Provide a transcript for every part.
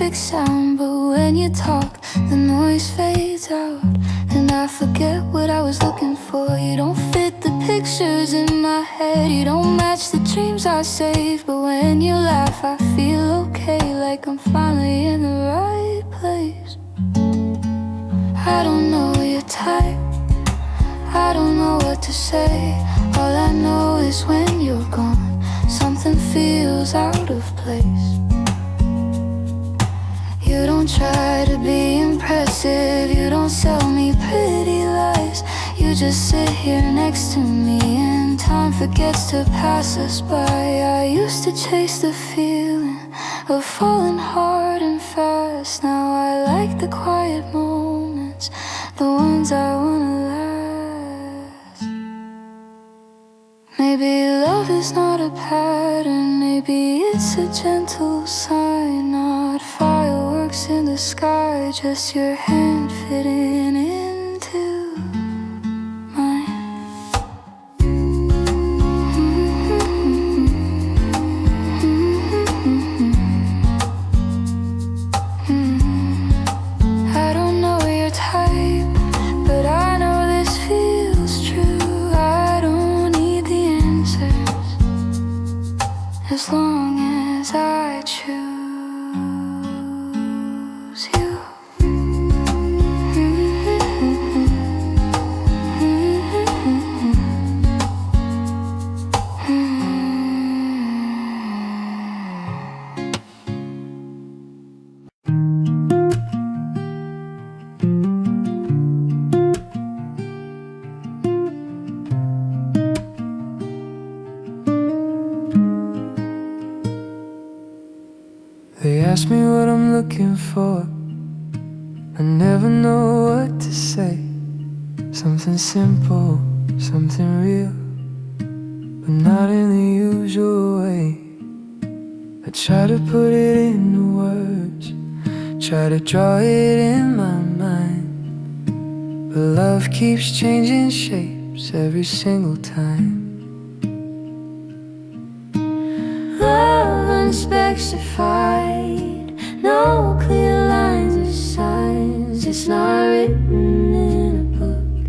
perfect sound, but when you talk, the noise fades out, and I forget what I was looking for. You don't fit the pictures in my head, you don't match the dreams I save, but when you laugh, I feel okay, like I'm finally in the right place. I don't know your type, I don't know what to say. All I know is when you're gone, something feels out of place. You don't try to be impressive, you don't sell me pretty lies. You just sit here next to me and time forgets to pass us by. I used to chase the feeling of falling hard and fast. Now I like the quiet moments, the ones I wanna last. Maybe love is not a pattern, maybe it's a gentle sign. Not fireworks in the sky, just your hand fitting into mine. I don't know your type, but I know this feels true. I don't need the answers, as long as I choose you. They ask me what I'm looking for, I never know what to say. Something simple, something real, but not in the usual way. I try to put it into words, try to draw it in my mind, but love keeps changing shapes every single time. Love unspecified, no clear lines or signs. It's not written in a book,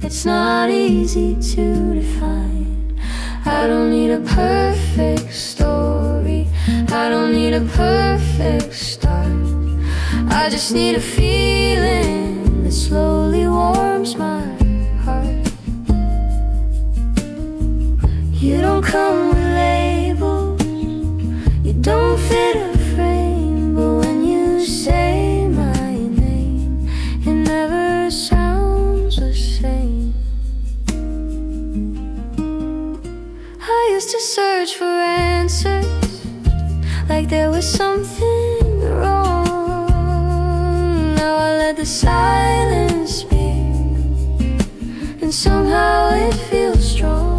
it's not easy to define. I don't need a perfect story, I don't need a perfect start. I just need a feeling that slowly warms my heart. You don't come with labels, you don't fit a frame, but when you say my name, it never sounds the same. I used to search for answers, like there was something wrong. Now I let the silence speak, and somehow it feels strong.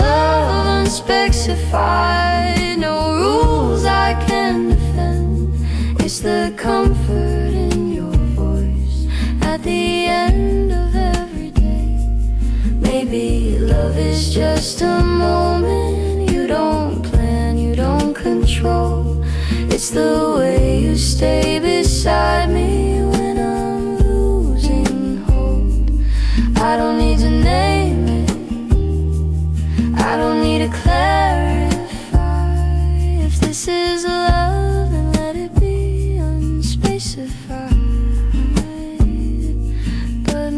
Love unspecified, no rules I can defend. It's the comfort in your voice at the end of every day. Maybe love is just a moment you don't plan, you don't control. It's the way you stay beside me when I'm losing hope. I don't need to name it, I don't need to clarify. If this is love, then let it be unspecified. But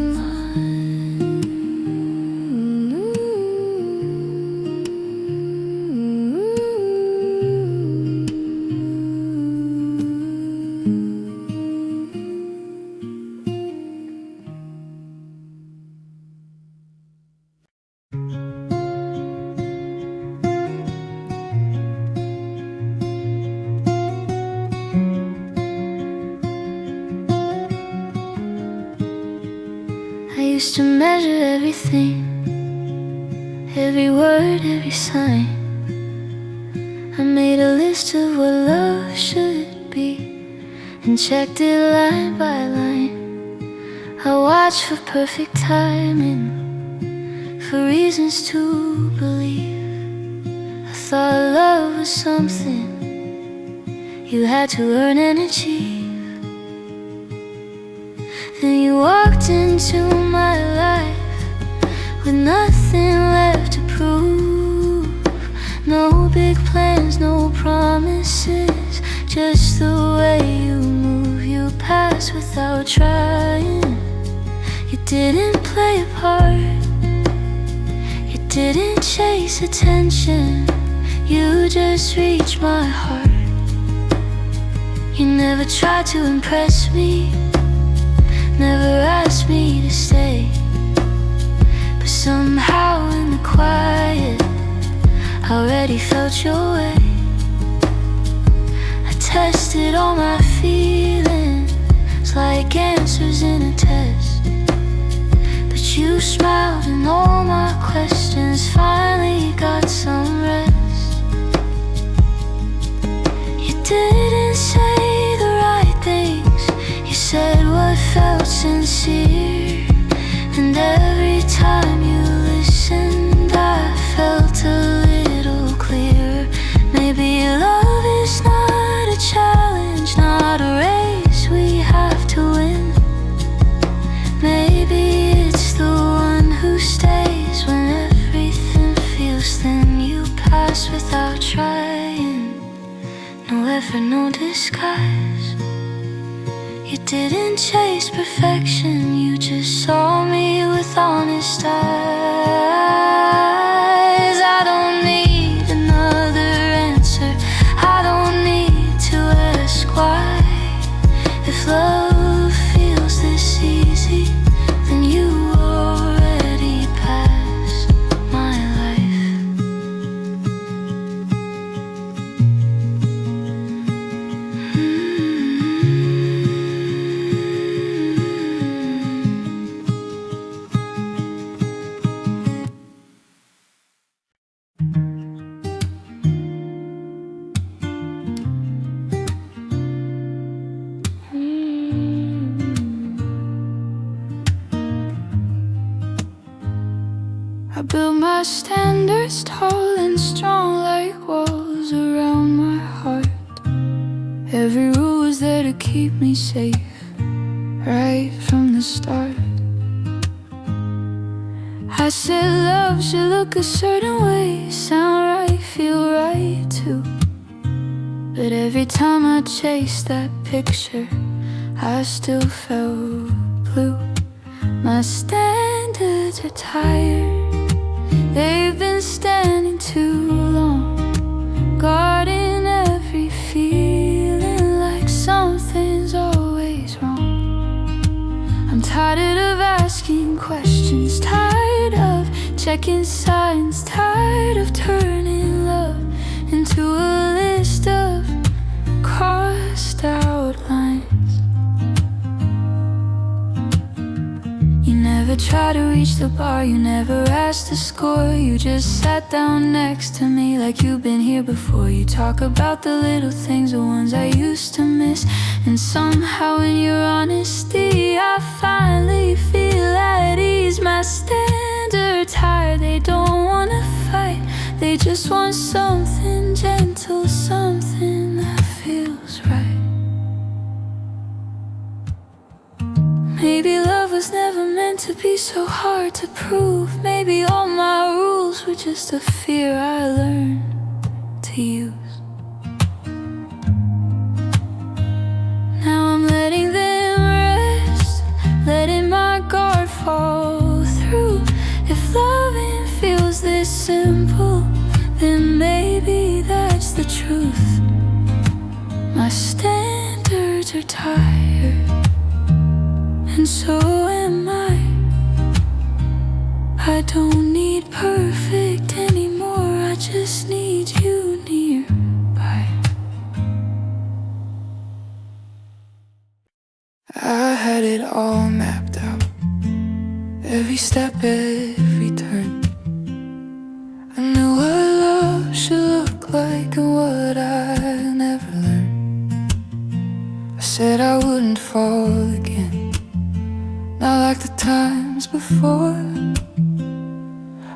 I used to measure everything, every word, every sign. I made a list of what love should be and checked it line by line. I watched for perfect timing, for reasons to believe. I thought love was something you had to earn and achieve. Then you walked into my life with nothing left to prove. No big plans, no promises, just the way you move. You pass without trying. You didn't play a part, you didn't chase attention, you just reached my heart. You never tried to impress me, never asked me to stay. But somehow in the quiet, I already felt your way. I tested all my feelings like answers in a test. But you smiled and all my questions finally got some rest. You didn't say the right things, you said what felt sincere. And every time you listened, I felt a little clearer. Maybe love is not a challenge, not a race we have to win. Maybe it's the one who stays when everything feels thin. You pass without trying, no effort, no disguise. You didn't chase perfection, you just saw me with honest eyes. I don't need another answer, I don't need to ask why. If love feels this easy, then you already passed my life. I built my standards tall and strong like walls around my heart. Every rule was there to keep me safe, right from the start. I said love should look a certain way, sound right, feel right too. But every time I chased that picture, I still felt blue. My standards are tired, they've been standing too long, guarding every feeling like something's always wrong. I'm tired of asking questions, tired of checking signs, tired of turning love into a list of crossed out lines. You never tried to reach the bar, you never asked to score. You just sat down next to me like you've been here before. You talk about the little things, the ones I used to miss. And somehow in your honesty, I finally feel at ease. My standards high, they don't wanna fight, they just want something gentle, something that feels right. Maybe love was never meant to be so hard to prove. Maybe all my rules were just a fear I learned to use. Now I'm letting them rest, letting my guard fall through. If loving feels this simple, then maybe that's the truth. My standards are tired, and so am I. I don't need perfect anymore, I just need you nearby. I had it all mapped out, every step, every turn. I knew what love should look like and what I never learned. I said I wouldn't fall again, not like the times before.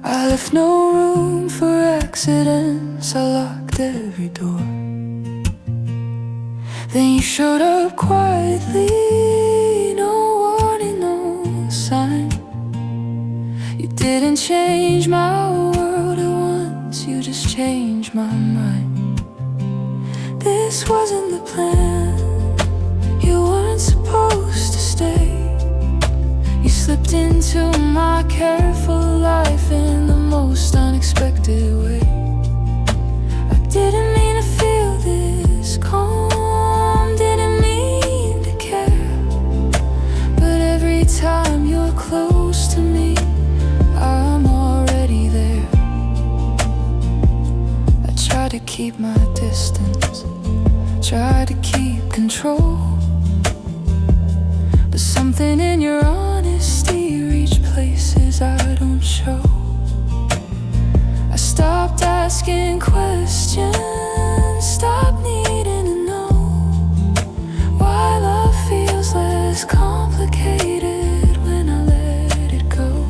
I left no room for accidents, I locked every door. Then you showed up quietly, no warning, no sign. You didn't change my world at once, you just changed my mind. This wasn't the plan, you weren't supposed to stay. You slipped into my careful life in the most unexpected way. I didn't mean to feel this calm, didn't mean to care. But every time you're close to me, I'm already there. I try to keep my distance, try to keep control, but something in your honesty reached places I don't show. I stopped asking questions, stopped needing to know why love feels less complicated when I let it go.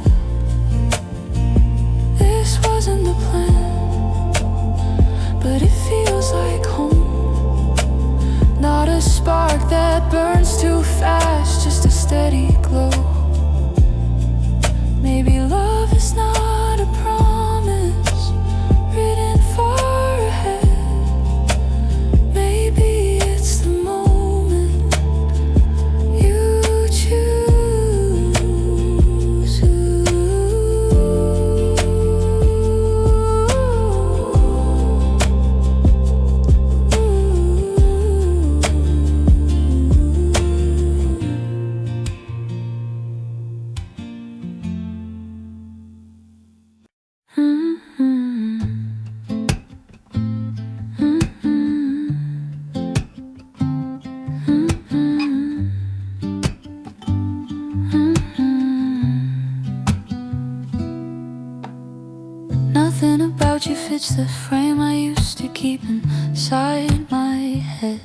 This wasn't the plan, but it feels like home. Not a spark that burns too fast, just a steady glow. Maybe love is not a promise written far ahead. Maybe it's the moment you choose. Nothing about you fits the frame I used to keep inside my head.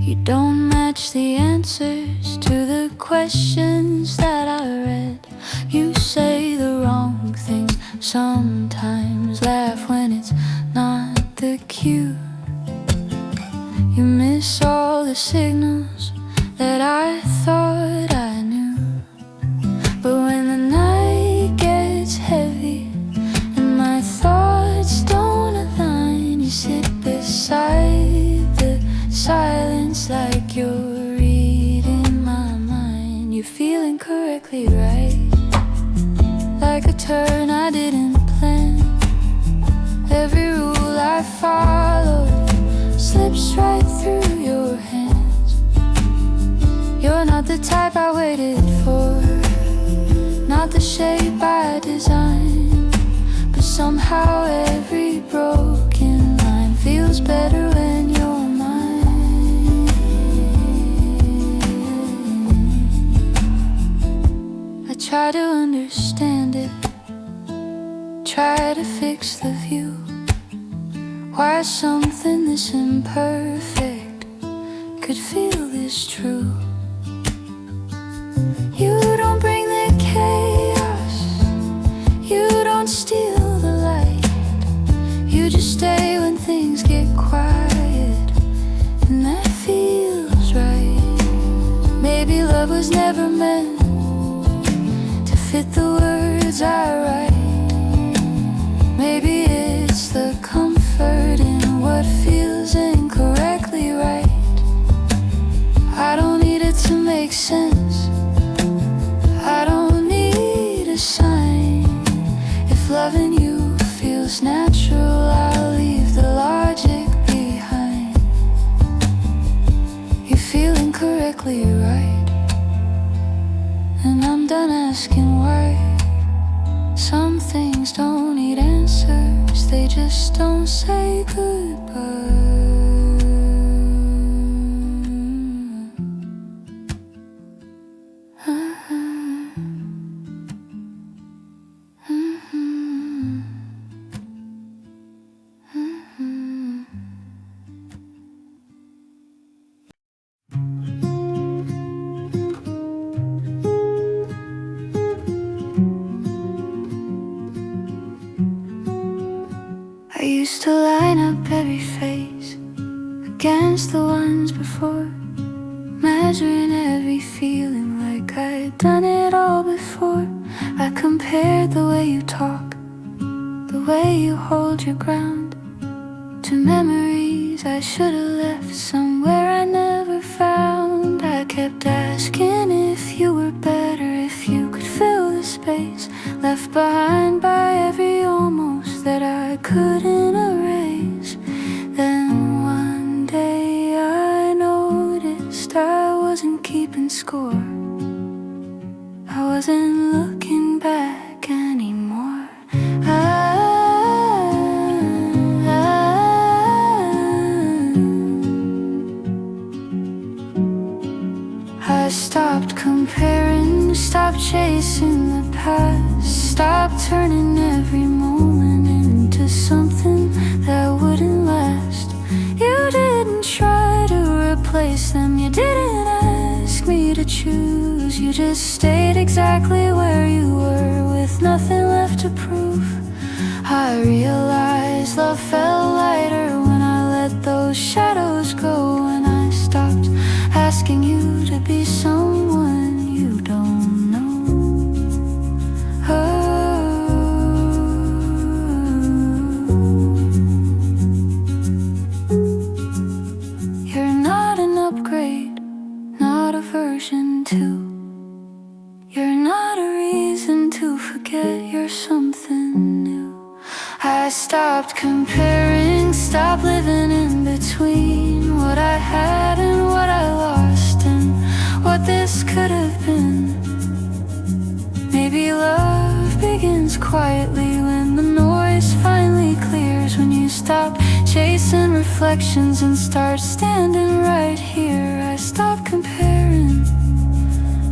You don't match the answers to the questions that I read. You say the wrong things sometimes, laugh when it's not the cue. You miss all the signals that I thought I knew. But when the night gets heavy and my thoughts don't align, you sit beside the silence like you're reading my mind. You feel incorrectly right, like a turn I didn't plan. Every rule I followed slips right through your hands. You're not the type I waited for, not the shape I designed. But somehow every broken line feels better when you're mine. I try to understand it, try to fix the view. Why something this imperfect could feel this true. You don't bring the chaos, you don't steal the light. You just stay when things get quiet, and that feels right. Maybe love was never meant to fit the words I write. Maybe it's the comfort in what feels incorrectly right. I don't need it to make sense, I don't need a sign. If loving you feels natural, I'll leave the logic behind. You feel incorrectly right, and I'm done asking why. Some things don't need answers, they just don't say goodbye. I used to line up every face against as the ones before, measuring every feeling like I'd done it all before. I compared the way you talk, the way you hold your ground, to memories I should've left somewhere I never found. I kept asking if you were better, if you could fill the space left behind by every almost that I couldn't erase. Then one day I noticed I wasn't keeping score. I wasn't looking back anymore. I stopped comparing, stopped chasing the past, stopped turning every moment into something that wouldn't last. You didn't try to replace them, you didn't ask me to choose. You just stayed exactly where you were, with nothing left to prove. I realized love felt lighter when I let those shadows go, and I stopped asking you to be someone you don't know. You're not an upgrade, not a version 2. You're not a reason to forget you're something new. I stopped comparing, stopped living in between what I had and what I lost, and what this could have been. Maybe love begins quietly when the noise finally clears, when you stop chasing reflections and start standing right here. I stopped comparing,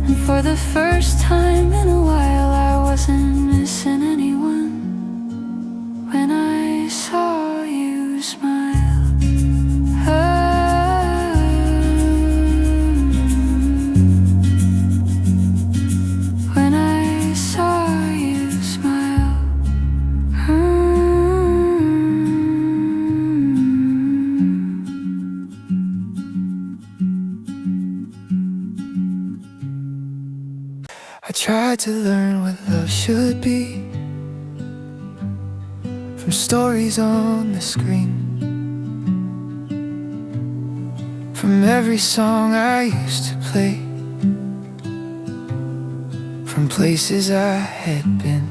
and for the first time in a while I wasn't missing anyone. When I saw you smile, when I saw you smile, I tried to learn what love should be from stories on the screen, from every song I used to play, from places I had been.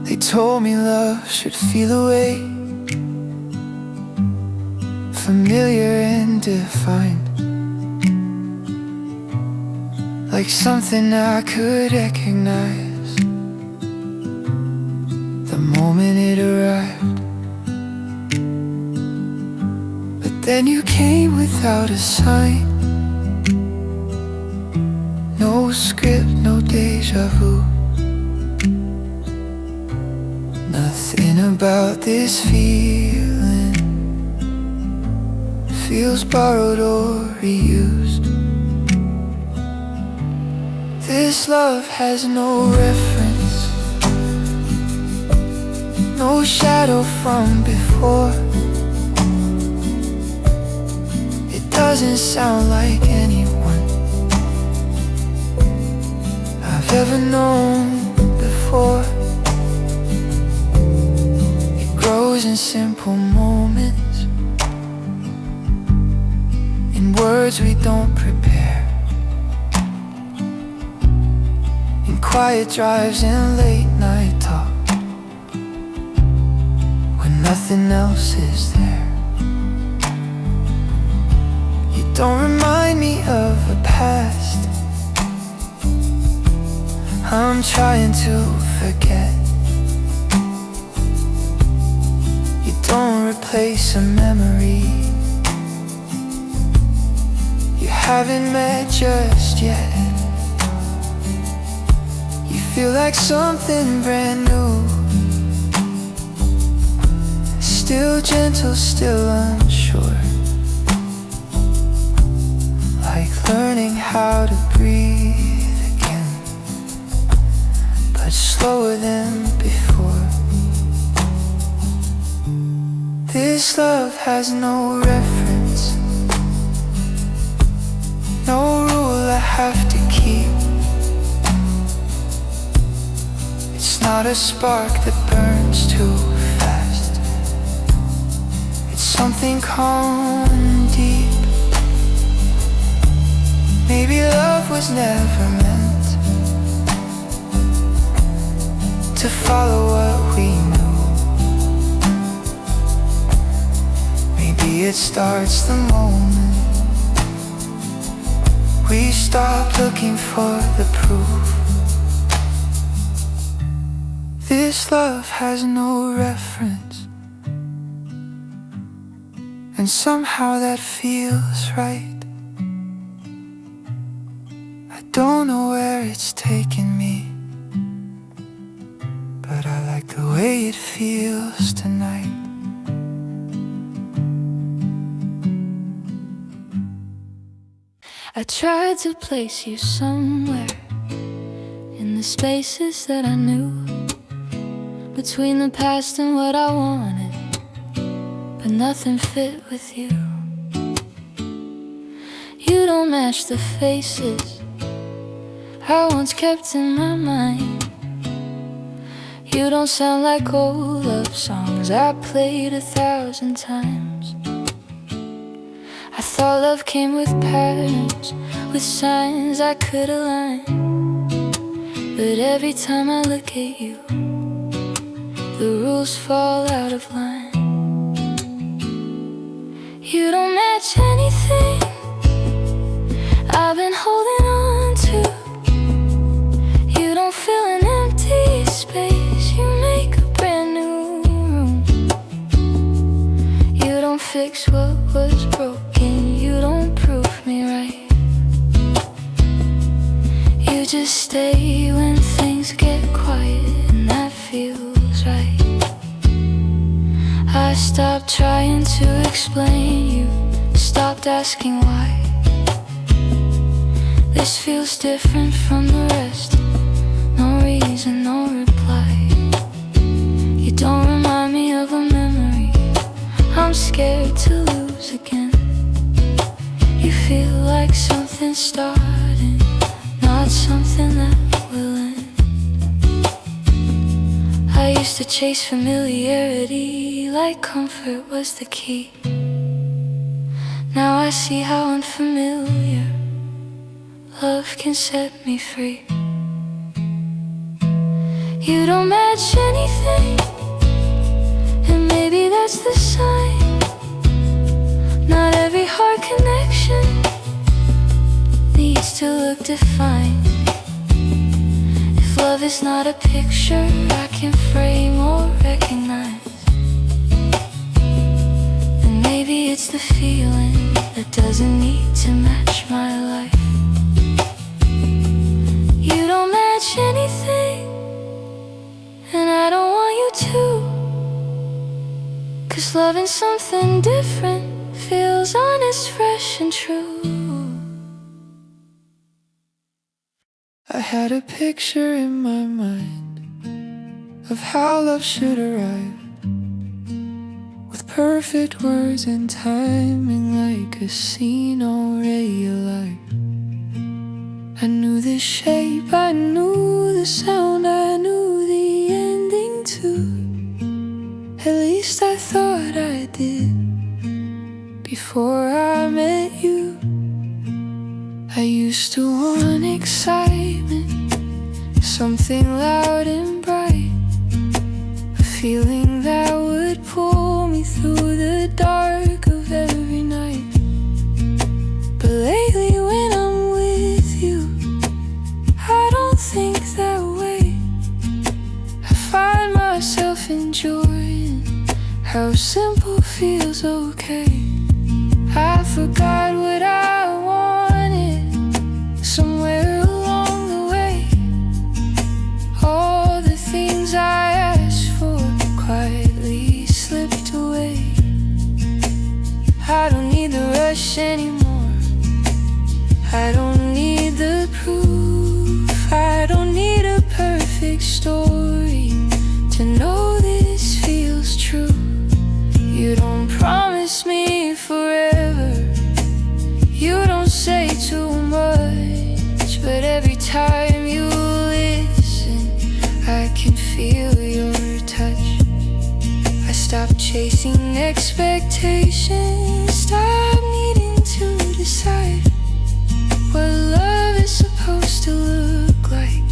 They told me love should feel a way, familiar and defined, like something I could recognize the moment it arrived. But then you came without a sign, no script, no deja vu. Nothing about this feeling feels borrowed or reused. This love has no reference, no shadow from before. It doesn't sound like anyone I've ever known before. It grows in simple moments, in words we don't prepare, in quiet drives and late night talk, when nothing else is there. You don't remind me of a past I'm trying to forget. You don't replace a memory you haven't met just yet. You feel like something brand new, still gentle, still unsure, like learning how to breathe again, but slower than before. This love has no reference, no rule I have to keep. It's not a spark that burns too fast. It's something calm and deep. Maybe love was never meant to follow what we know. Maybe it starts the moment we stop looking for the proof. This love has no reference, and somehow that feels right. I don't know where it's taking me, but I like the way it feels tonight. I tried to place you somewhere in the spaces that I knew, between the past and what I wanted, but nothing fit with you. You don't match the faces I once kept in my mind. You don't sound like old love songs I played 1,000 times. I thought love came with patterns, with signs I could align, but every time I look at you, the rules fall out of line. You don't match anything I've been holding on to. You don't fill an empty space, you make a brand new room. You don't fix what was broken, you don't prove me right. You just stay when things get quiet, and that feels right. I stopped trying to explain you, stopped asking why. This feels different from the rest, no reason, no reply. You don't remind me of a memory I'm scared to lose again. You feel like something starting, not something that will end. I used to chase familiarity like comfort was the key. Now I see how unfamiliar love can set me free. You don't match anything, and maybe that's the sign. Not every heart connection needs to look defined. If love is not a picture I can frame or recognize, then maybe it's the feeling that doesn't need to match my life. You don't match anything, and I don't want you to, 'cause loving something different feels honest, fresh and true. I had a picture in my mind of how love should arrive, with perfect words and timing like a scene already alive. I knew the shape, I knew the sound, I knew the ending too. At least I thought I did before I met you. I used to want excitement, something loud and bright, a feeling that would pull me through the dark of every night. But lately when I'm with you, I don't think that way. I find myself enjoying how simple feels okay. I forgot what I wanted somewhere along the way. All the things I asked for quietly slipped away. I don't need the rush anymore, I don't need the proof, I don't need a perfect story to know this feels true. You don't chasing expectations. Stop needing to decide what love is supposed to look like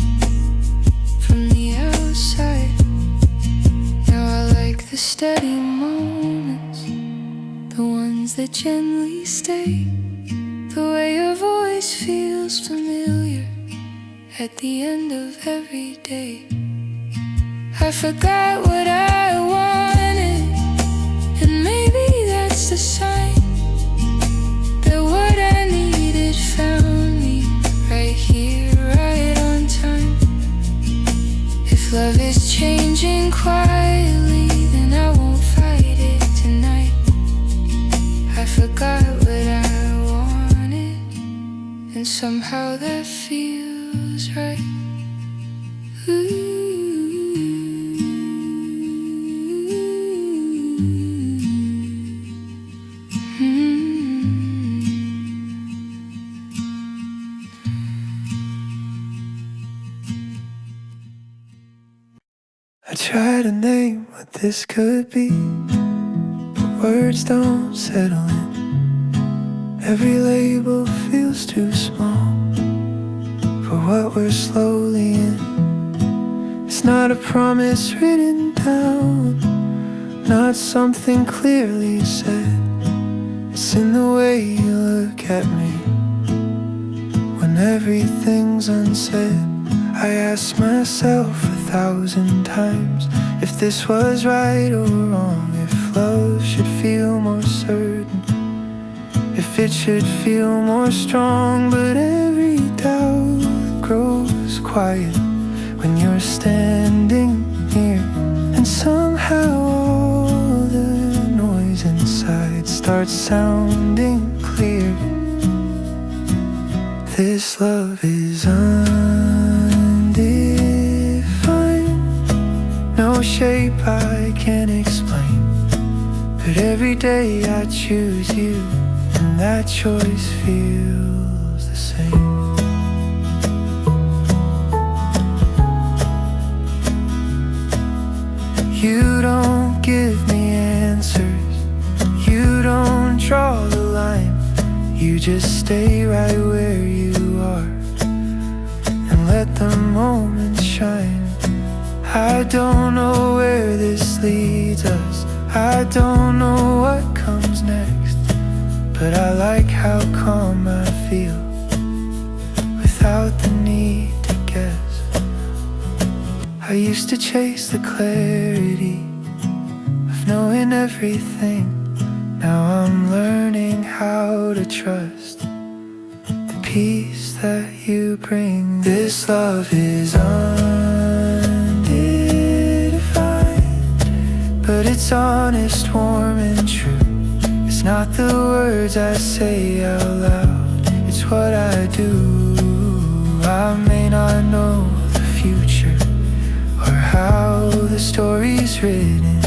from the outside. Now I like the steady moments, the ones that gently stay. The way your voice feels familiar at the end of every day. I forgot what I wanted, and maybe that's the sign that what I needed found me right here, right on time. If love is changing quietly, then I won't fight it tonight. I forgot what I wanted, and somehow that feels right. Ooh. I try to name what this could be, but words don't settle in. Every label feels too small for what we're slowly in. It's not a promise written down, not something clearly said. It's in the way you look at me when everything's unsaid. I ask myself 1,000 times if this was right or wrong, if love should feel more certain, if it should feel more strong. But every doubt grows quiet when you're standing near, and somehow all the noise inside starts sounding clear. This love is no shape I can't explain, but every day I choose you, and that choice feels the same. You don't give me answers, you don't draw the line, you just stay right where you are and let the moment shine. I don't know where this leads us, I don't know what comes next, but I like how calm I feel without the need to guess. I used to chase the clarity of knowing everything. Now I'm learning how to trust the peace that you bring. This love is but it's honest, warm and true. It's not the words I say out loud, it's what I do. I may not know the future or how the story's written,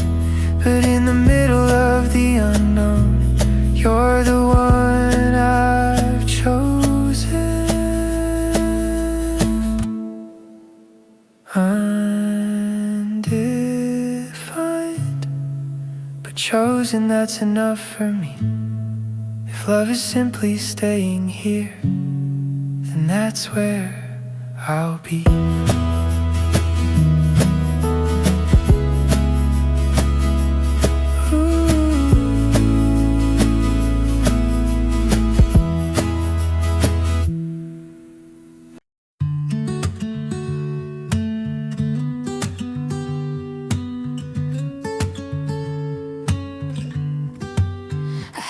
but in the middle of the unknown, you're the one I've chosen. Chosen, that's enough for me. If love is simply staying here, then that's where I'll be.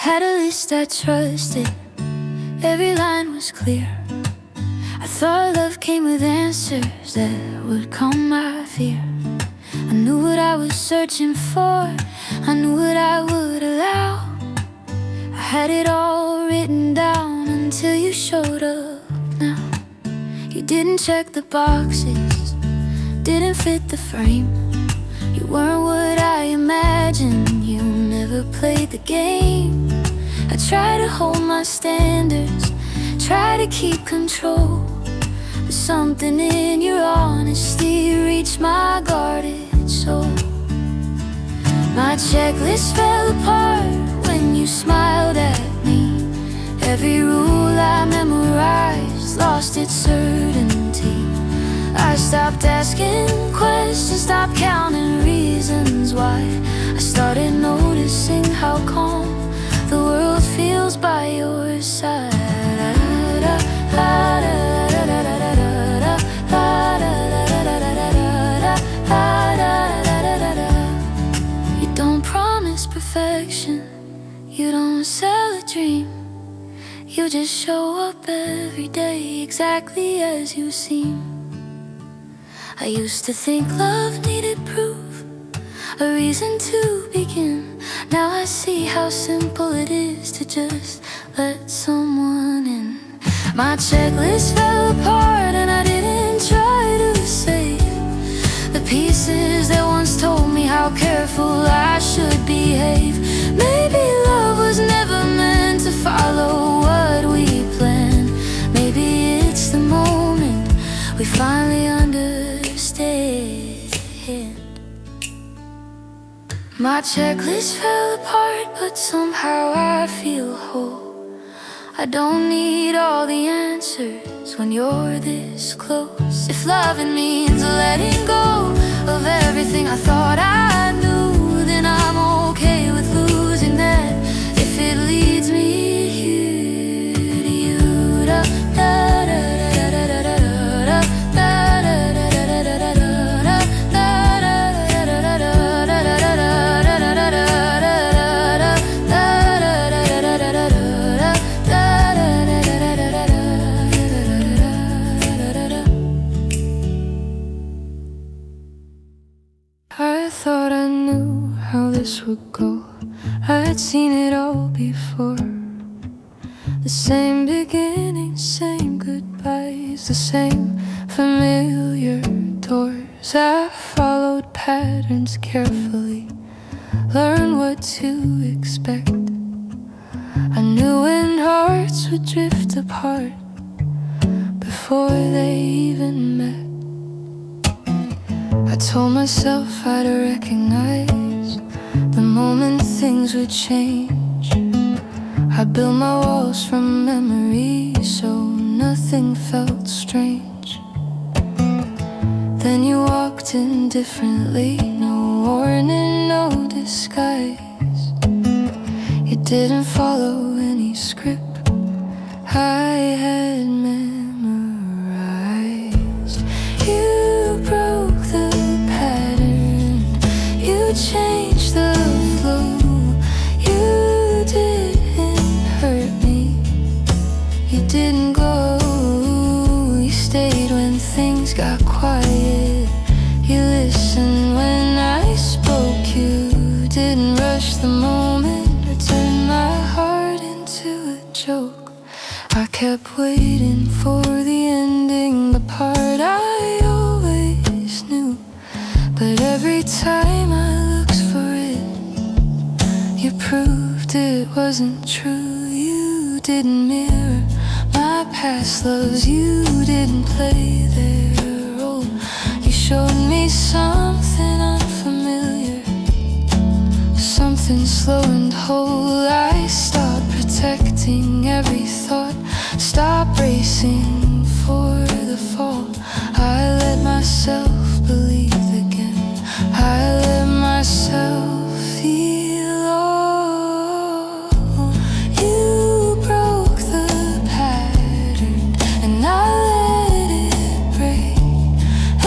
Had a list I trusted, every line was clear. I thought love came with answers that would calm my fear. I knew what I was searching for, I knew what I would allow. I had it all written down until you showed up now. You didn't check the boxes, didn't fit the frame. You weren't what I imagined, you never played the game. I try to hold my standards, try to keep control, but something in your honesty reached my guarded soul. My checklist fell apart when you smiled at me. Every rule I memorized lost its certainty. I stopped asking questions, stopped counting reasons why. I started noticing how calm the world feels by your side. You don't promise perfection, you don't sell a dream. You just show up every day exactly as you seem. I used to think love needed proof, a reason to begin. Now I see how simple it is to just let someone in. My checklist fell apart and I didn't try to save the pieces that once told me how careful I should behave. Maybe love was never meant to follow what we planned. Maybe it's the moment we finally understand. My checklist fell apart, but somehow I feel whole. I don't need all the answers when you're this close. If loving means letting go of everything I thought I knew, then I'm okay with losing that. If it leads me here to you, da, da, da, da, da, da, da, da, da, da, da, da, da, da. I thought I knew how this would go. I'd seen it all before. The same beginnings, same goodbyes, the same familiar doors. I followed patterns carefully, learned what to expect. I knew when hearts would drift apart before they even met. I told myself I'd recognize the moment things would change. I built my walls from memory so nothing felt strange. Then you walked in differently, no warning, no disguise. You didn't follow any script I had memorized. You broke the pattern, you changed the flow. You didn't hurt me, you didn't go. You stayed when things got quiet, you listened when I spoke. You didn't rush the moment or turn my heart into a joke. I kept waiting for the ending, the part I always knew. But every time I looked for it, you proved it wasn't true. You didn't mirror my past loves, you didn't play their role. You showed me something unfamiliar, something slow and whole. I stopped protecting every thought, stopped racing for the fall. I let myself believe again, I let myself feel all. You broke the pattern and I let it break.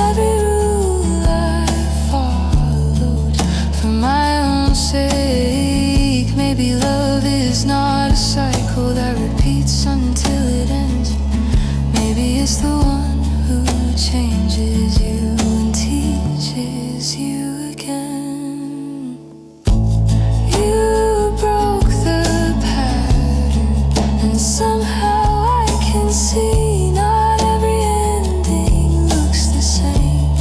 Every rule I followed for my own sake. Maybe love is not a cycle that repeats until it ends. Maybe it's the one who changes you and teaches you again. You broke the pattern and somehow I can see not every ending looks the same,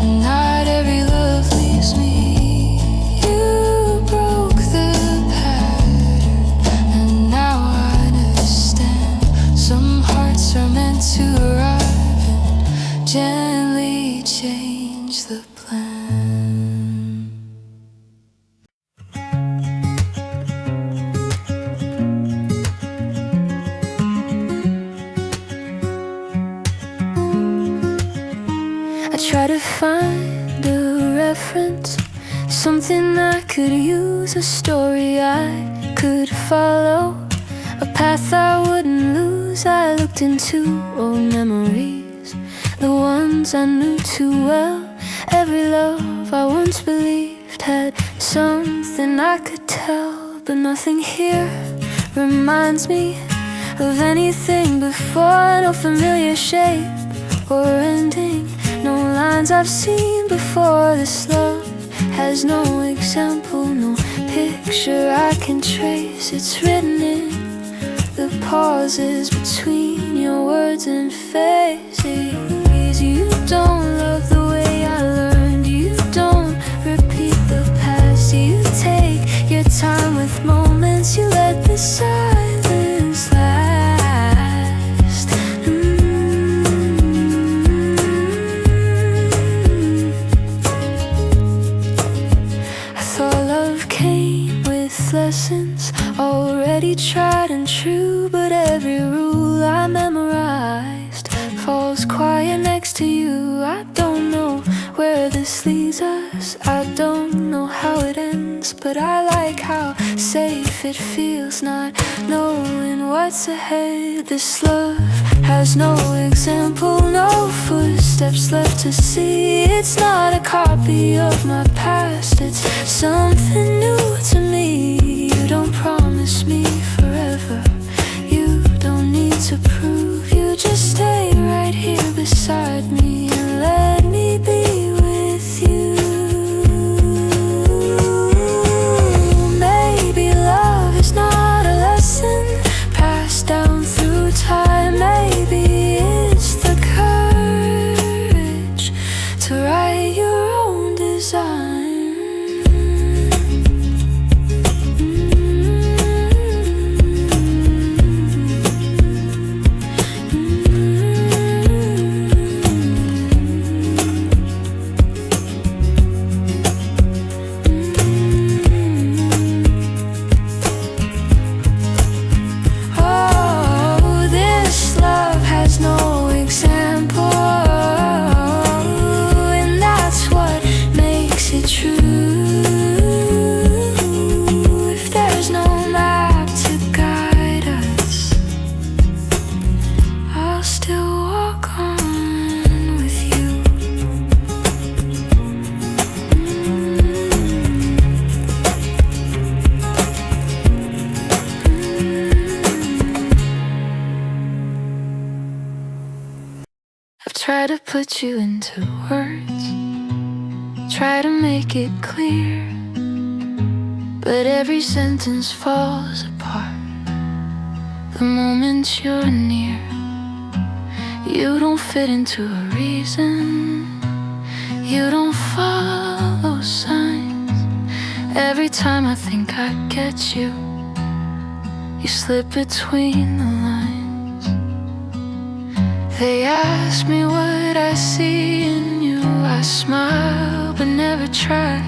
and not every love leaves me. You broke the pattern and now I understand. Some hearts are meant to arrive and gently change the plan. try to find a reference, something I could use, a story I could follow, a path I wouldn't lose. I looked into old memories, the ones I knew too well. Every love I once believed had something I could tell, but nothing here reminds me of anything before. No familiar shape or ending, no lines I've seen before. This love has no example, no picture I can trace. It's written in the pauses between your words and faces. You don't love the way I learned, you don't repeat the past. You take your time with moments, you let the silence last. I thought love came with lessons already tried and true, but every rule I memorized falls quiet next to you. I don't know where this leads us, I don't know how it ends, but I like how safe it feels not knowing what's ahead. This love has no example, no footsteps left to see. It's not a copy of my past, it's something new to me. You don't promise me forever, you don't need to prove. You just stay right here beside me and let me be with you. Maybe love is not a lesson passed down through time. Maybe it's the courage to write your own design. Try to put you into words, try to make it clear, but every sentence falls apart the moment you're near. You don't fit into a reason, you don't follow signs. Every time I think I get you, you slip between the lines. They ask me what I see in you, I smile but never try,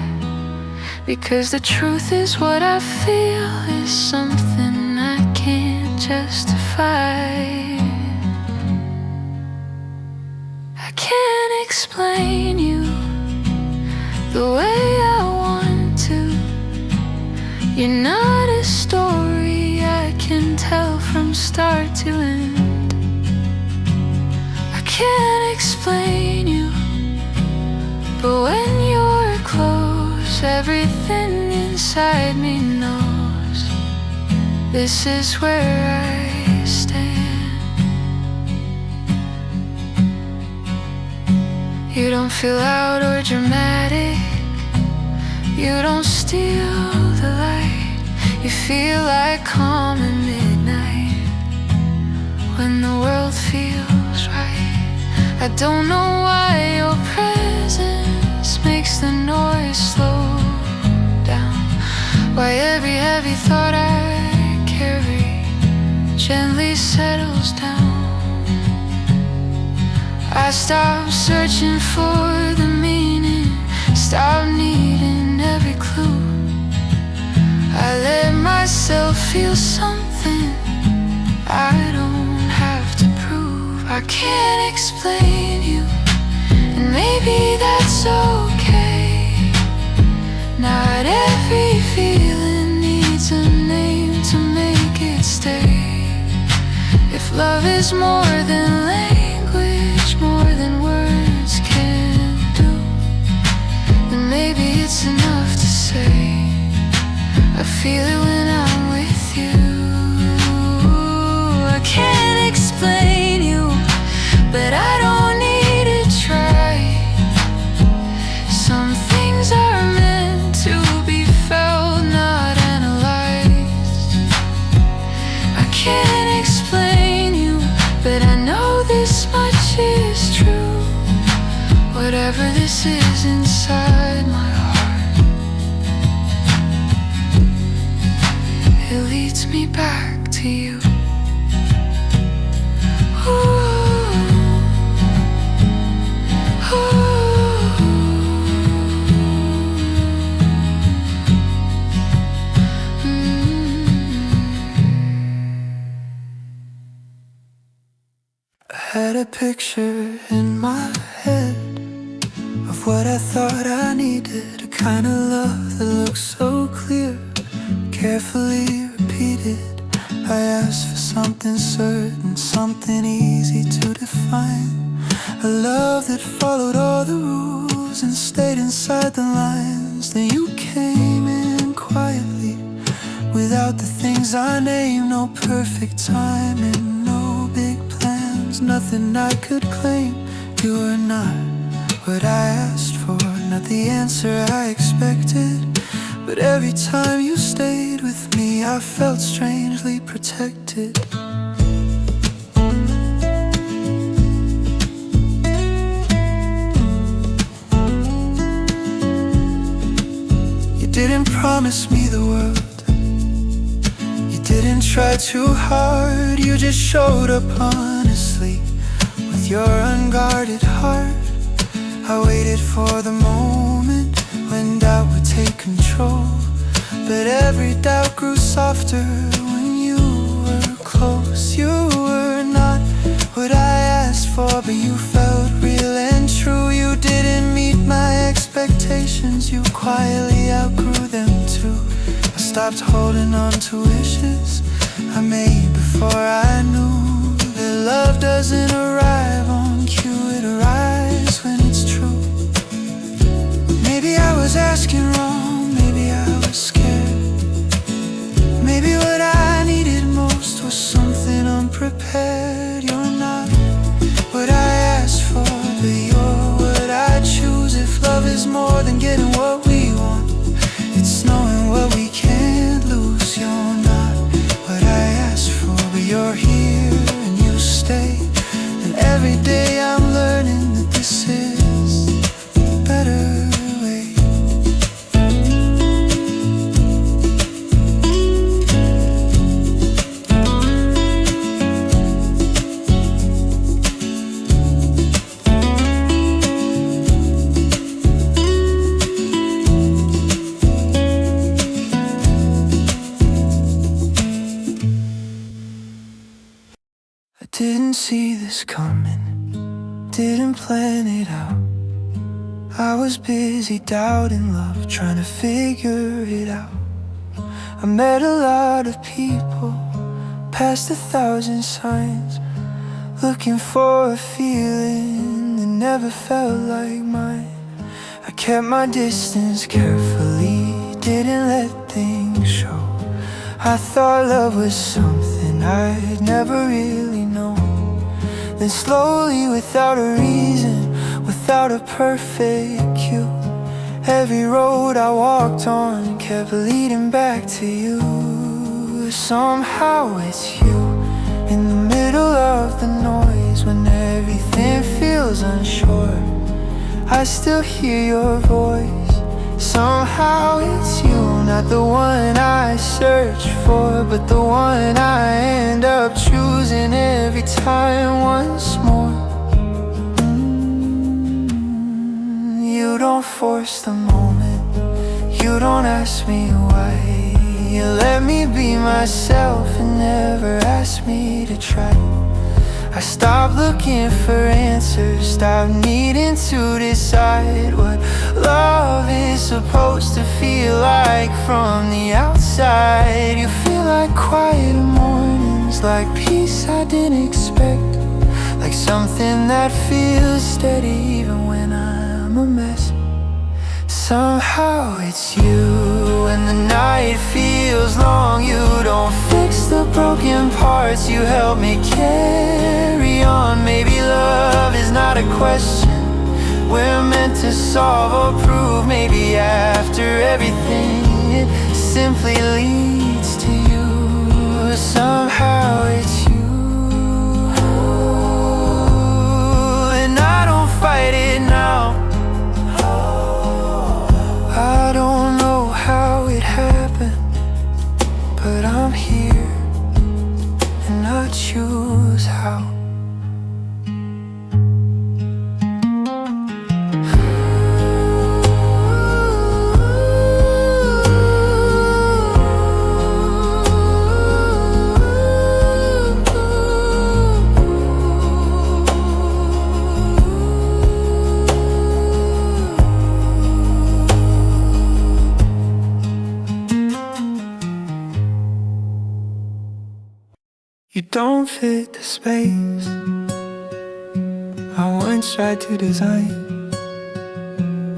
because the truth is what I feel is something I can't justify. I can't explain you the way I want to. You're not a story I can tell from start to end. Can't explain you, but when you're close, everything inside me knows this is where I stand. You don't feel loud or dramatic, you don't steal the light. You feel like calm at midnight when the world feels right. I don't know why your presence makes the noise slow down, why every heavy thought I carry gently settles down. I stop searching for the meaning, stop needing every clue. I let myself feel something I don't have to prove. I can't explain you, and maybe that's okay. Not every feeling needs a name to make it stay. If love is more than language, more than words can do, then maybe it's enough to say I feel it when I'm with you. I can't explain you, but I don't need to try. Some things are meant to be felt, not analyzed. I can't explain you, but I know this much is true. Whatever this is inside my heart, it leads me back to you. I had a picture in my head of what I thought I needed, a kind of love that looks so clear, carefully repeated. I asked for something certain, something easy to define, a love that followed all the rules and stayed inside the lines. Then you came in quietly, without the things I named, no perfect timing, no big plans, nothing I could claim. You were not what I asked for, not the answer I expected, but every time you stayed with me, I felt strangely protected. You didn't promise me the world, you didn't try too hard, you just showed up honestly with your unguarded heart. I waited for the moment when doubt would take control, but every doubt grew softer when you were close. You were not what I asked for, but you felt real and true. You didn't meet my expectations, you quietly outgrew them too. I stopped holding on to wishes I made before I knew that love doesn't arrive on cue, it arrives when it's true. Maybe I was asking wrong, maybe I was scared, maybe what I needed most was something unprepared. You're not what I asked for, but you're what I choose. If love is more than getting what we want, it's knowing what we can't lose. You're not what I asked for, but you're here and you stay, and every day I'm learning that this is a better way. I didn't see this coming, didn't plan it out. I was busy doubting love, trying to figure it out. I met a lot of people, passed 1,000 signs, looking for a feeling that never felt like mine. I kept my distance carefully, didn't let things show. I thought love was something I'd never really known. Then slowly, without a reason, without a perfect cue, every road I walked on kept leading back to you. Somehow it's you, in the middle of the noise, when everything feels unsure, I still hear your voice. Somehow it's you, not the one I search for, but the one I end up choosing every time once more. You don't force the moment, you don't ask me why. You let me be myself and never ask me to try. I stopped looking for answers, stopped needing to decide what love is supposed to feel like from the outside. You feel like quiet mornings, like peace I didn't expect, like something that feels steady even when I'm a mess. Somehow it's you, and the night feels long. You don't fix the broken parts, you help me carry on. Maybe love is not a question we're meant to solve or prove. Maybe after everything it simply leads to you. Somehow it's you, and I don't fight it now. I don't know how it happened, but I'm here, and I choose how. You don't fit the space I once tried to design.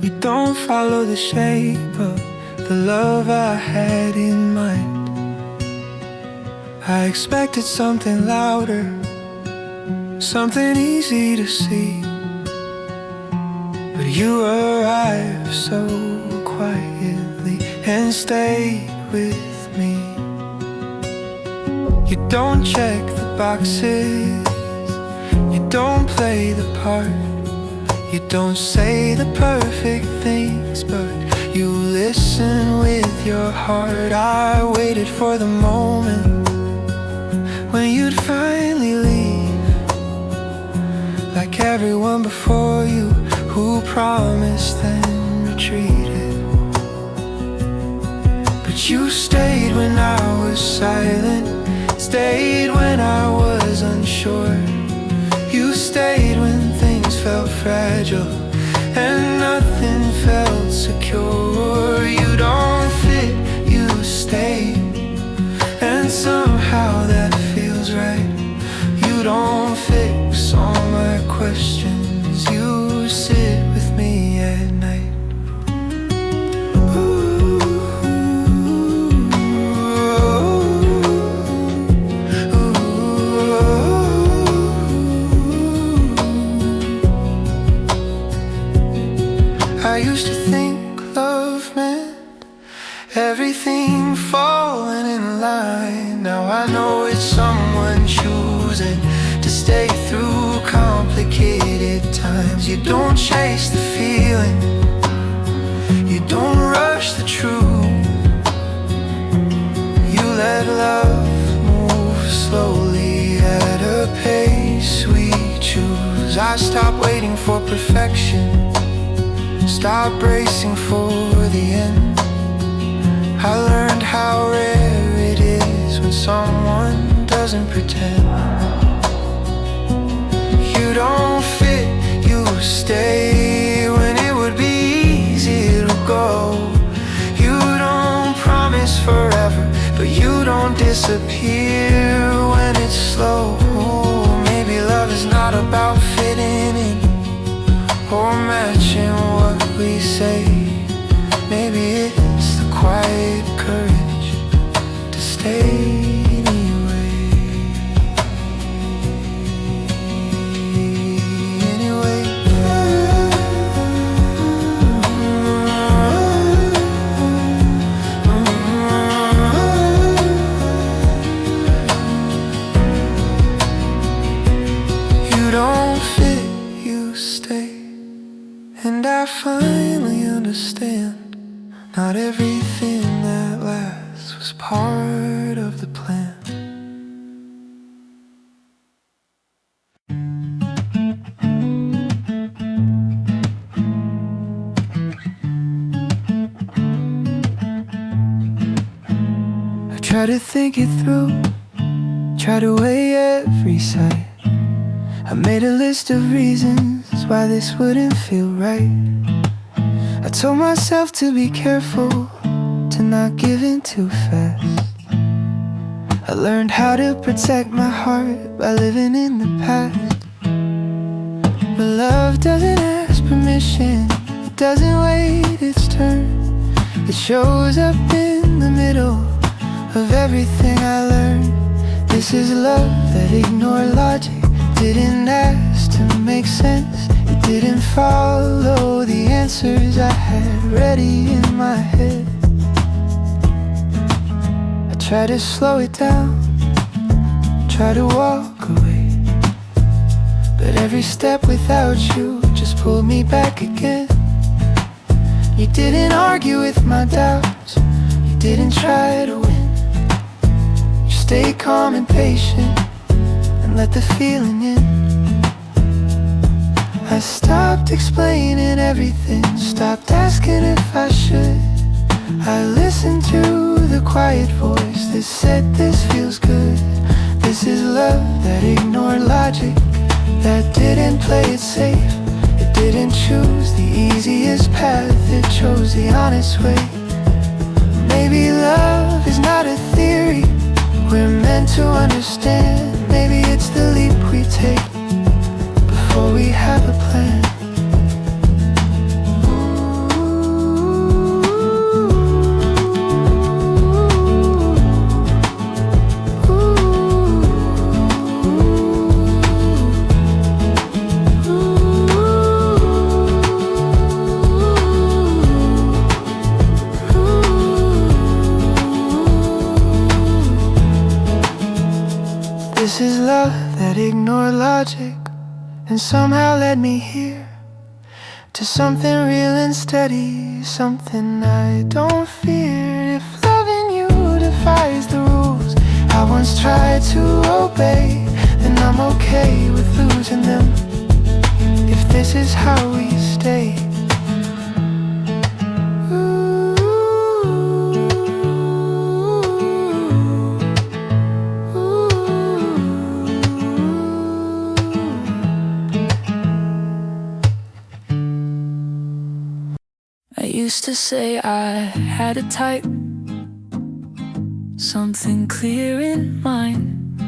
You don't follow the shape of the love I had in mind. I expected something louder, something easy to see, but you arrived so quietly and stayed with me. You don't check the boxes, you don't play the part, you don't say the perfect things, but you listen with your heart. I waited for the moment when you'd finally leave, like everyone before you who promised and retreated. But you stayed when I was silent, stayed when I was unsure. You stayed when things felt fragile and nothing felt secure. You don't fit, you stay, and somehow that feels right. You don't fix all my questions, you sit with me at night. I used to think love meant everything falling in line. Now I know it's someone choosing to stay through complicated times. You don't chase the feeling, you don't rush the truth. You let love move slowly at a pace we choose. I stopped waiting for perfection, stop bracing for the end. I learned how rare it is when someone doesn't pretend. You don't fit, you stay when it would be easy to go. You don't promise forever, but you don't disappear when it's slow. Maybe love is not about fitting in or matching what we say. Maybe it's the quiet courage to stay anyway. Anyway. You don't fit, you stay. And I finally understand, not everything that lasts was part of the plan. I try to think it through, try to weigh every side, I made a list of reasons why this wouldn't feel right. I told myself to be careful, to not give in too fast. I learned how to protect my heart by living in the past. But love doesn't ask permission, it doesn't wait its turn. It shows up in the middle of everything I learned. This is love that ignored logic, didn't ask to make sense. It didn't follow the answers I had ready in my head. I try to slow it down, try to walk away, but every step without you just pulled me back again. You didn't argue with my doubts, you didn't try to win. You stayed calm and patient and let the feeling in. I stopped explaining everything, stopped asking if I should. I listened to the quiet voice that said this feels good. This is love that ignored logic, that didn't play it safe. It didn't choose the easiest path, it chose the honest way. Maybe love is not a theory we're meant to understand. Maybe it's the leap we take before we have a plan. This is love that ignored logic and somehow led me here, to something real and steady, something I don't fear. If loving you defies the rules I once tried to obey, then I'm okay with losing them, if this is how we stay. I used to say I had a type, something clear in mind,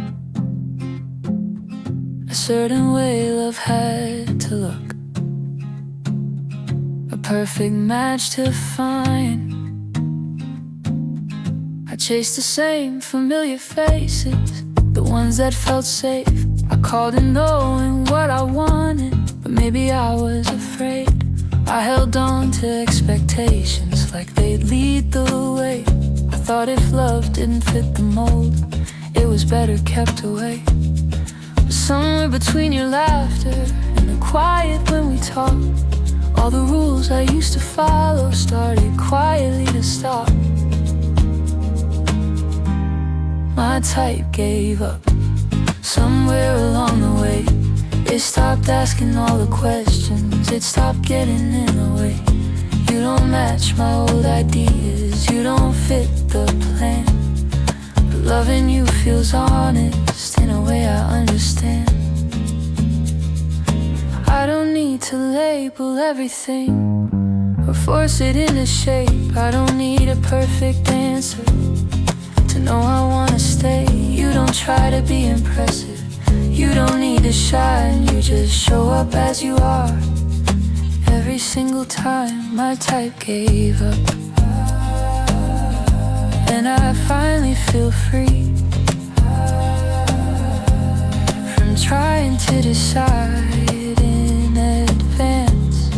a certain way love had to look, a perfect match to find. I chased the same familiar faces, the ones that felt safe. I called it knowing what I wanted, but maybe I was afraid. I held on to expectations like they'd lead the way. I thought if love didn't fit the mold, it was better kept away. But somewhere between your laughter and the quiet when we talked, all the rules I used to follow started quietly to stop. My type gave up somewhere along the way. It stopped asking all the questions, it stopped getting in the way. You don't match my old ideas, you don't fit the plan, but loving you feels honest in a way I understand. I don't need to label everything or force it into shape. I don't need a perfect answer to know I wanna stay. You don't try to be impressive, you don't need to shine, you just show up as you are. Every single time my type gave up, and I finally feel free from trying to decide in advance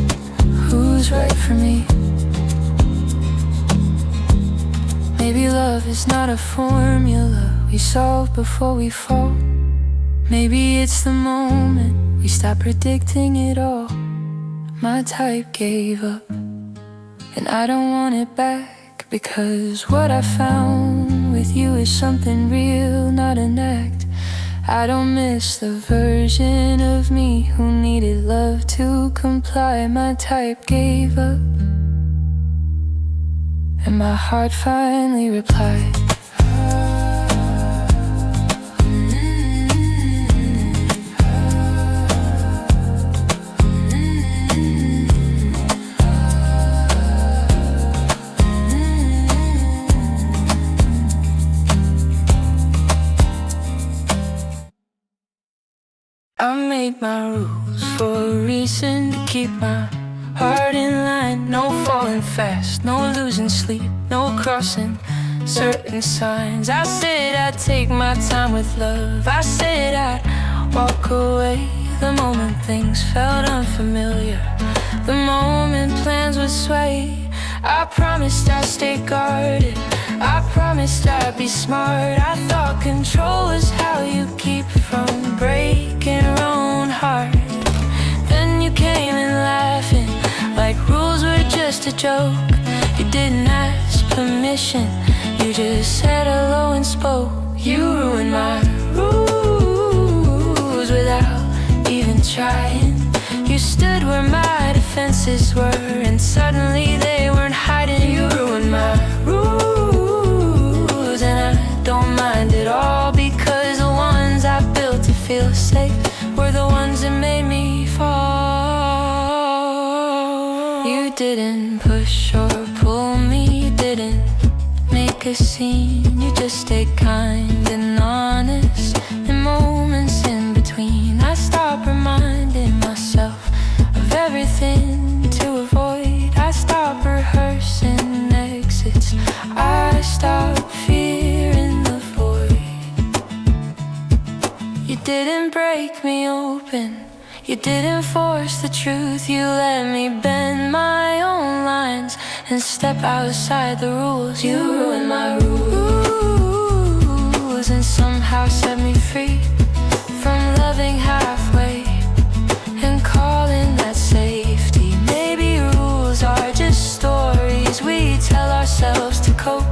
who's right for me. Maybe love is not a formula we solve before we fall. Maybe it's the moment we stop predicting it all. My type gave up, and I don't want it back, because what I found with you is something real, not an act. I don't miss the version of me who needed love to comply. My type gave up, and my heart finally replied. for a reason to keep my heart in line. No falling fast, no losing sleep, no crossing certain signs. I said I'd take my time with love. I said I'd walk away the moment things felt unfamiliar, the moment plans would sway. I promised I'd stay guarded, I promised I'd be smart. I thought control was how you keep from breaking your own heart. Then you came in laughing like rules were just a joke. You didn't ask permission, you just said hello and spoke. You ruined my rules without even trying. You stood where my defenses were, and suddenly they weren't hiding. You ruined my rules, and I don't mind at all, because the ones I built to feel safe were the ones that made me fall. You didn't push or pull me, you didn't make a scene. You just stayed kind and honest in moments in between. I stopped reminding myself of everything to avoid. I stopped rehearsing exits, I stopped fearing the void. You didn't break me open, you didn't force the truth. You let me bend my own lines and step outside the rules. You ruined my rules and somehow set me free from loving halfway and calling that safety. Maybe rules are just stories we tell ourselves to cope.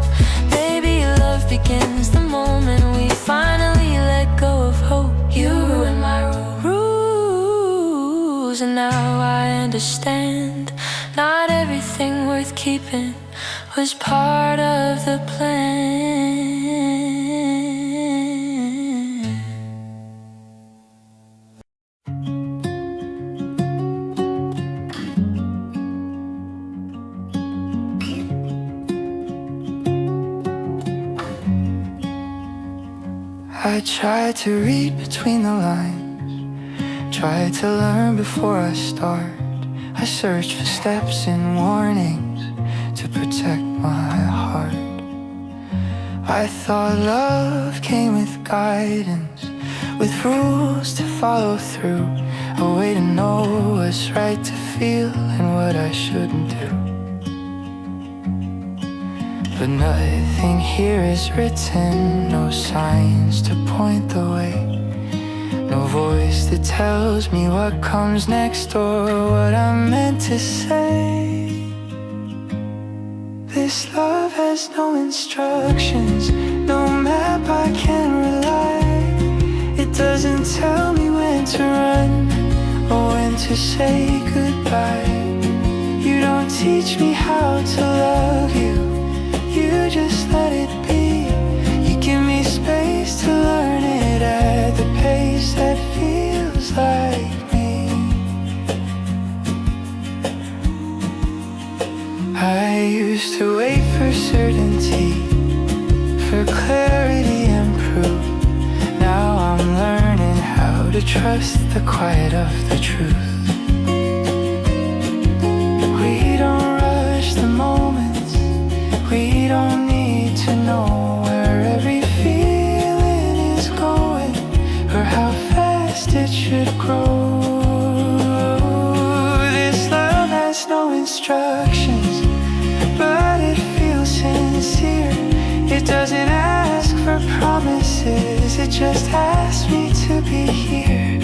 Maybe love begins the moment we finally let go of hope. You ruined my rules, and now I understand. Not everything worth keeping was part of the plan. I tried to read between the lines, tried to learn before I start. I searched for steps and warnings to protect my heart. I thought love came with guidance, with rules to follow through, a way to know what's right to feel and what I shouldn't do. But nothing here is written, no signs to point the way, no voice that tells me what comes next or what I'm meant to say. This love has no instructions, no map I can rely. It doesn't tell me when to run or when to say goodbye. You don't teach me how to love you, you just let it be. You give me space to learn it at the pace that feels like me. I used to wait for certainty, for clarity and proof. Now I'm learning how to trust the quiet of the truth. We don't rush the moments, we don't need to know where every feeling is going or how fast it should grow. This love has no instructions, but it feels sincere. It doesn't ask for promises, it just asks me to be here.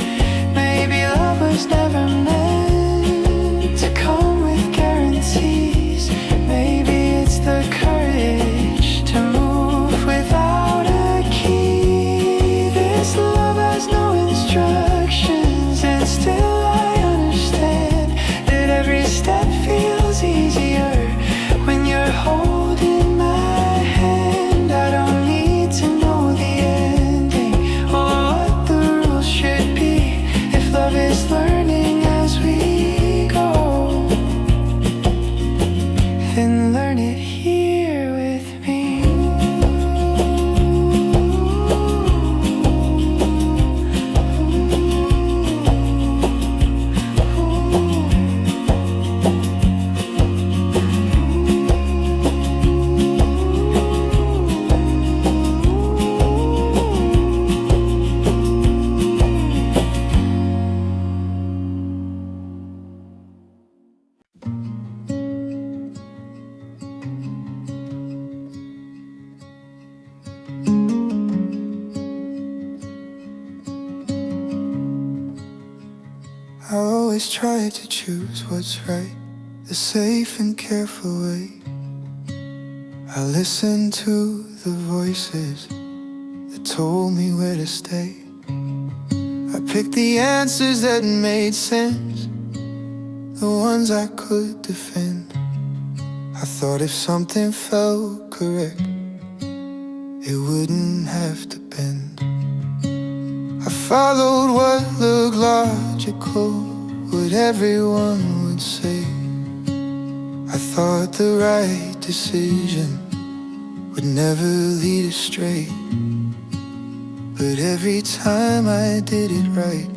Maybe love was never meant to come with guarantees. Maybe it's the courage to move without a key. This love has no instructions, and still I understand that every step feels easier when you're holding my hand. I don't need to know the ending or what the rules should be. I always try to choose what's right, the safe and careful way. I listened to the voices that told me where to stay. I picked the answers that made sense, the ones I could defend. I thought if something felt correct, it wouldn't have to bend. I followed what looked logical, what everyone would say. I thought the right decision would never lead astray. But every time I did it right,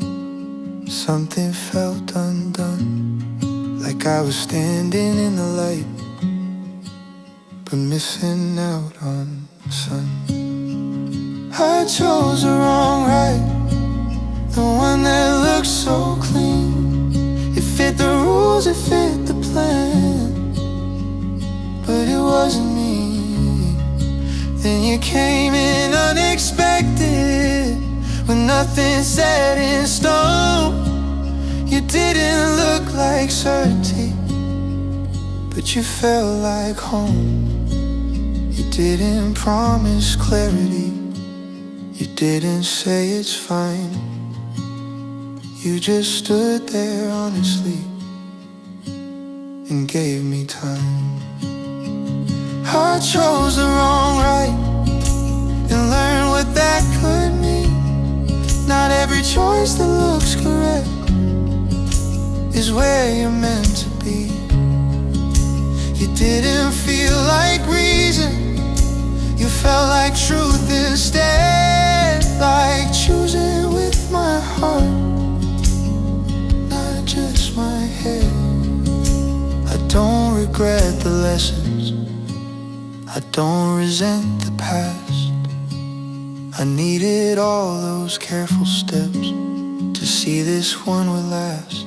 something felt undone, like I was standing in the light, but missing out on the sun. I chose the wrong ride, the one that looked so clean. It fit the rules, it fit the plan, but it wasn't me. Then you came in unexpected, with nothing set in stone. You didn't look like certainty, but you felt like home. You didn't promise clarity, you didn't say it's fine. You just stood there honestly and gave me time. I chose the wrong right and learned what that could mean. Not every choice that looks correct is where you're meant to be. You didn't feel like reason, you felt like truth instead. Like choosing with my heart, not just my head. I don't regret the lessons, I don't resent the past. I needed all those careful steps to see this one would last.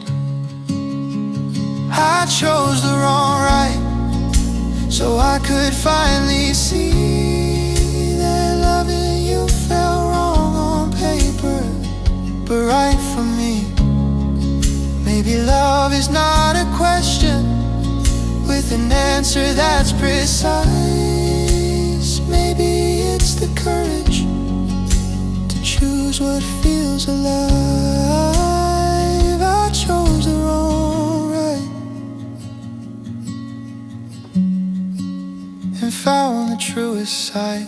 I chose the wrong right, so I could finally see that loving you felt wrong on paper, but right for me. Maybe love is not a question with an answer that's precise. Maybe it's the courage to choose what feels alive. I chose the wrong right and found the truest side.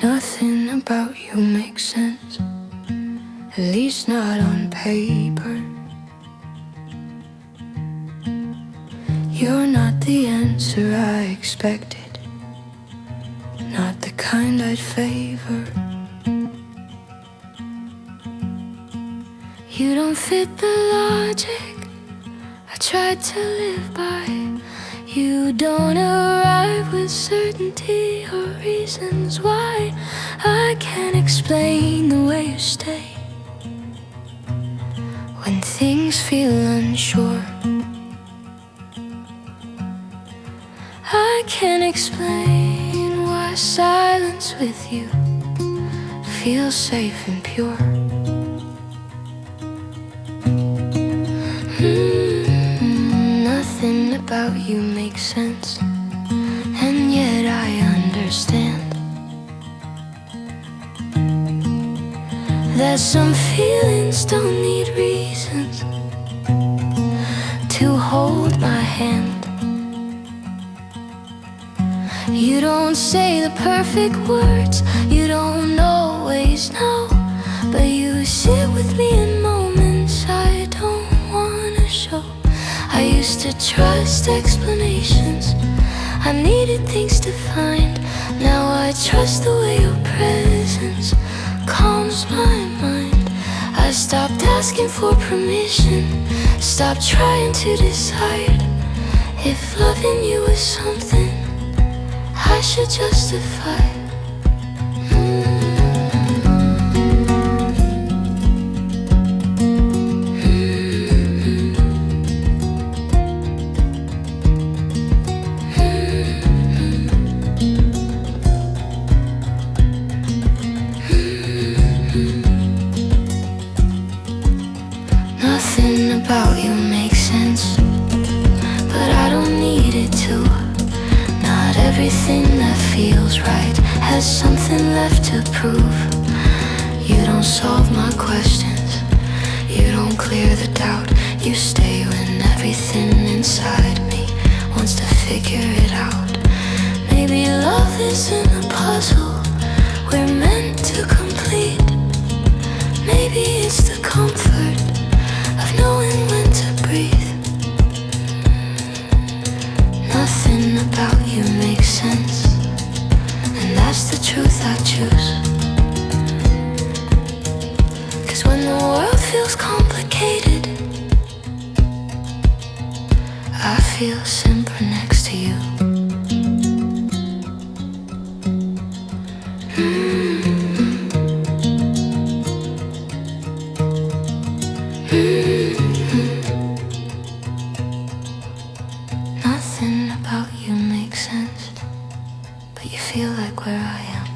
Nothing about you makes sense, at least not on paper. You're not the answer I expected, not the kind I'd favor. You don't fit the logic I tried to live by. You don't arrive with certainty or reasons why. I can't explain the way you stay when things feel unsure. I can't explain why silence with you feels safe and pure. Nothing about you makes sense, and yet I understand that some feelings don't need reasons to hold my hand. You don't say the perfect words, you don't always know, but you sit with me in moments I don't wanna show. I used to trust explanations, I needed things to find. Now I trust the way your presence calms my mind. I stopped asking for permission, stopped trying to decide if loving you was something I should justify. my questions. You don't clear the doubt. You stay when everything inside me wants to figure it out. Maybe love isn't a puzzle we're meant to complete. Maybe it's the comfort of knowing when to breathe. Nothing about you makes sense, and that's the truth I choose. 'Cause when the world feels complicated, I feel simple next to you. Nothing about you makes sense, but you feel like where I am.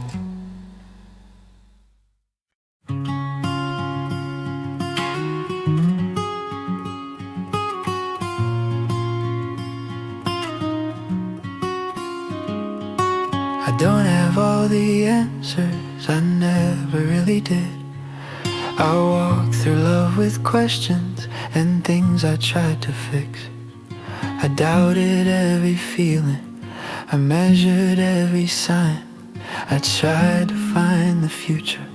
I don't have all the answers, I never really did. I walked through love with questions and things I tried to fix. I doubted every feeling, I measured every sign. I tried to find the future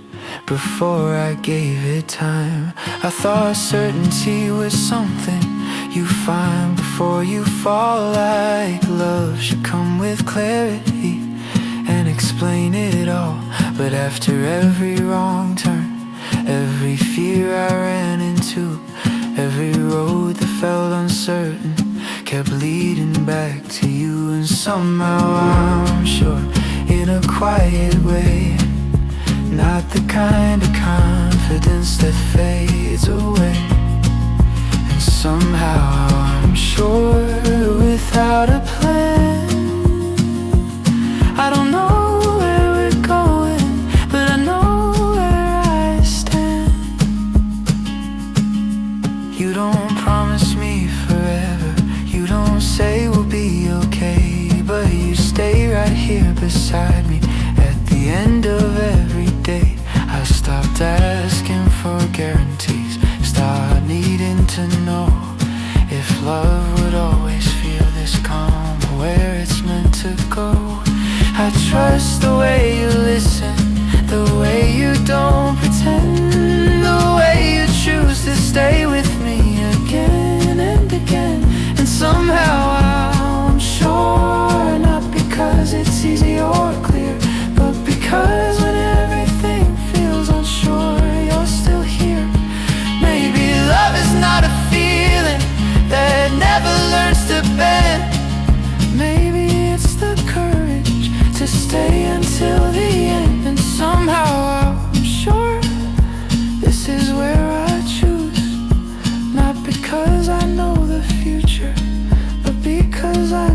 before I gave it time. I thought certainty was something you find before you fall. Like love should come with clarity and explain it all. But after every wrong turn, every fear I ran into, every road that felt uncertain kept leading back to you. And somehow I'm sure, in a quiet way, not the kind of confidence that fades away. And somehow I'm sure, without a plan, I don't know where we're going, but I know where I stand. You don't promise me forever, you don't say we'll be okay, but you stay right here beside me at the end of every day. I stopped asking for guarantees, start needing to know if love would always feel this calm, or where it's meant to go. I trust the way you listen, the way you don't pretend, the way you choose to stay with me again and again. And somehow I'm sure, not because it's easy or clear, but because when everything feels unsure, you're still here. Maybe love is not a feeling that never learns to bend. Maybe it's the courage to stay until the end. And somehow I'm sure this is where I choose, not because I know the future, but because I